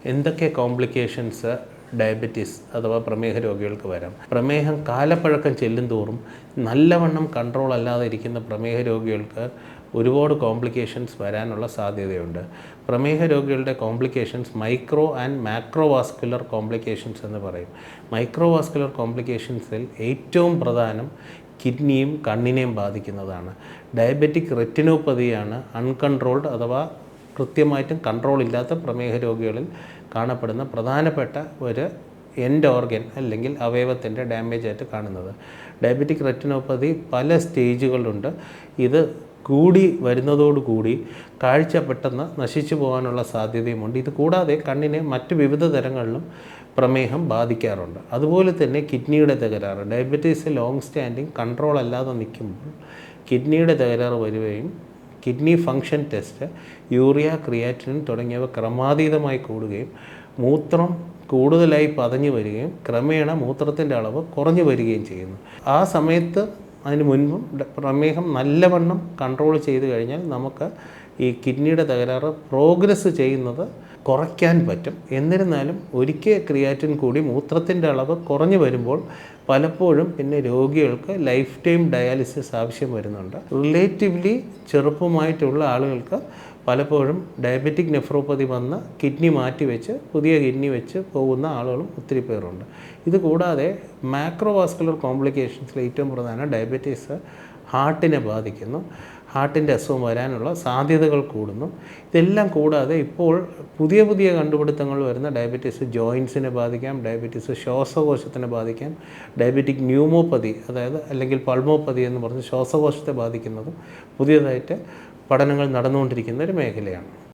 എന്തൊക്കെ complications diabetes അഥവാ പ്രമേഹ രോഗികൾക്ക് വരാം? പ്രമേഹം കാലപ്പഴക്കം ചെല്ലുന്തോറും നല്ലവണ്ണം കൺട്രോൾ അല്ലാതെ ഇരിക്കുന്ന പ്രമേഹ രോഗികൾക്ക് ഒരുപാട് കോംപ്ലിക്കേഷൻസ് വരാനുള്ള സാധ്യതയുണ്ട്. പ്രമേഹ രോഗികളുടെ complications micro and macrovascular complications എന്ന് പറയും. മൈക്രോവാസ്കുലർ കോംപ്ലിക്കേഷൻസിൽ ഏറ്റവും പ്രധാനം കിഡ്നിയും കണ്ണിനെയും ബാധിക്കുന്നതാണ്. ഡയബറ്റിക് റെറ്റിനോപ്പതിയാണ് അൺകൺട്രോൾഡ് അഥവാ കൃത്യമായിട്ടും കൺട്രോൾ ഇല്ലാത്ത പ്രമേഹ രോഗികളിൽ കാണപ്പെടുന്ന പ്രധാനപ്പെട്ട ഒരു എൻഡ് ഓർഗൻ അല്ലെങ്കിൽ അവയവത്തിൻ്റെ ഡാമേജ് ആയിട്ട് കാണുന്നത്. ഡയബറ്റിക് റെറ്റിനോപ്പതി പല സ്റ്റേജുകളുണ്ട്. ഇത് കൂടി വരുന്നതോടുകൂടി കാഴ്ച പെട്ടെന്ന് നശിച്ചു പോകാനുള്ള സാധ്യതയുമുണ്ട്. ഇത് കൂടാതെ കണ്ണിനെ മറ്റ് വിവിധ തരങ്ങളിലും പ്രമേഹം ബാധിക്കാറുണ്ട്. അതുപോലെ തന്നെ കിഡ്നിയുടെ തകരാറ്, ഡയബറ്റീസ് ലോങ് സ്റ്റാൻഡിങ് കൺട്രോൾ അല്ലാതെ നിൽക്കുമ്പോൾ കിഡ്നിയുടെ തകരാറ് വരികയും kidney function test, urea, creatinine തുടങ്ങിയവ ക്രമാതീതമായി കൂടുകയും മൂത്രം കൂടുതലായി പതഞ്ഞു വരികയും ക്രമേണ മൂത്രത്തിൻ്റെ അളവ് കുറഞ്ഞു വരികയും ചെയ്യുന്നു. ആ സമയത്ത് അതിന് മുൻപും പ്രമേഹം നല്ലവണ്ണം കൺട്രോൾ ചെയ്ത് കഴിഞ്ഞാൽ നമുക്ക് ഈ കിഡ്നിയുടെ തകരാറ് പ്രോഗ്രസ് ചെയ്യുന്നത് കുറയ്ക്കാൻ പറ്റും. എന്നിരുന്നാലും ഒരിക്കൽ ക്രിയാറ്റിൻ കൂടി മൂത്രത്തിൻ്റെ അളവ് കുറഞ്ഞു വരുമ്പോൾ പലപ്പോഴും പിന്നെ രോഗികൾക്ക് ലൈഫ് ടൈം ഡയാലിസിസ് ആവശ്യം വരുന്നുണ്ട്. റിലേറ്റീവ്ലി ചെറുപ്പമായിട്ടുള്ള ആളുകൾക്ക് പലപ്പോഴും ഡയബറ്റിക് നെഫ്രോപ്പതി വന്ന് കിഡ്നി മാറ്റി വെച്ച് പുതിയ കിഡ്നി വെച്ച് പോകുന്ന ആളുകളും ഒത്തിരി പേരുണ്ട്. ഇത് കൂടാതെ മാക്രോവാസ്കുലർ കോംപ്ലിക്കേഷൻസിൽ ഏറ്റവും പ്രധാന ഡയബറ്റീസ് ഹാർട്ടിനെ ബാധിക്കുന്നു. ഹാർട്ടിൻ്റെ അസുഖം വരാനുള്ള സാധ്യതകൾ കൂടുന്നു. ഇതെല്ലാം കൂടാതെ ഇപ്പോൾ പുതിയ പുതിയ കണ്ടുപിടുത്തങ്ങൾ വരുന്ന ഡയബറ്റീസ് ജോയിൻസിനെ ബാധിക്കാം, ഡയബറ്റീസ് ശ്വാസകോശത്തിനെ ബാധിക്കാം, ഡയബറ്റിക് ന്യൂമോപ്പതി അല്ലെങ്കിൽ പൾമോപ്പതി എന്ന് പറഞ്ഞ് ശ്വാസകോശത്തെ ബാധിക്കുന്നതും പുതിയതായിട്ട് പഠനങ്ങൾ നടന്നുകൊണ്ടിരിക്കുന്ന ഒരു മേഖലയാണ്.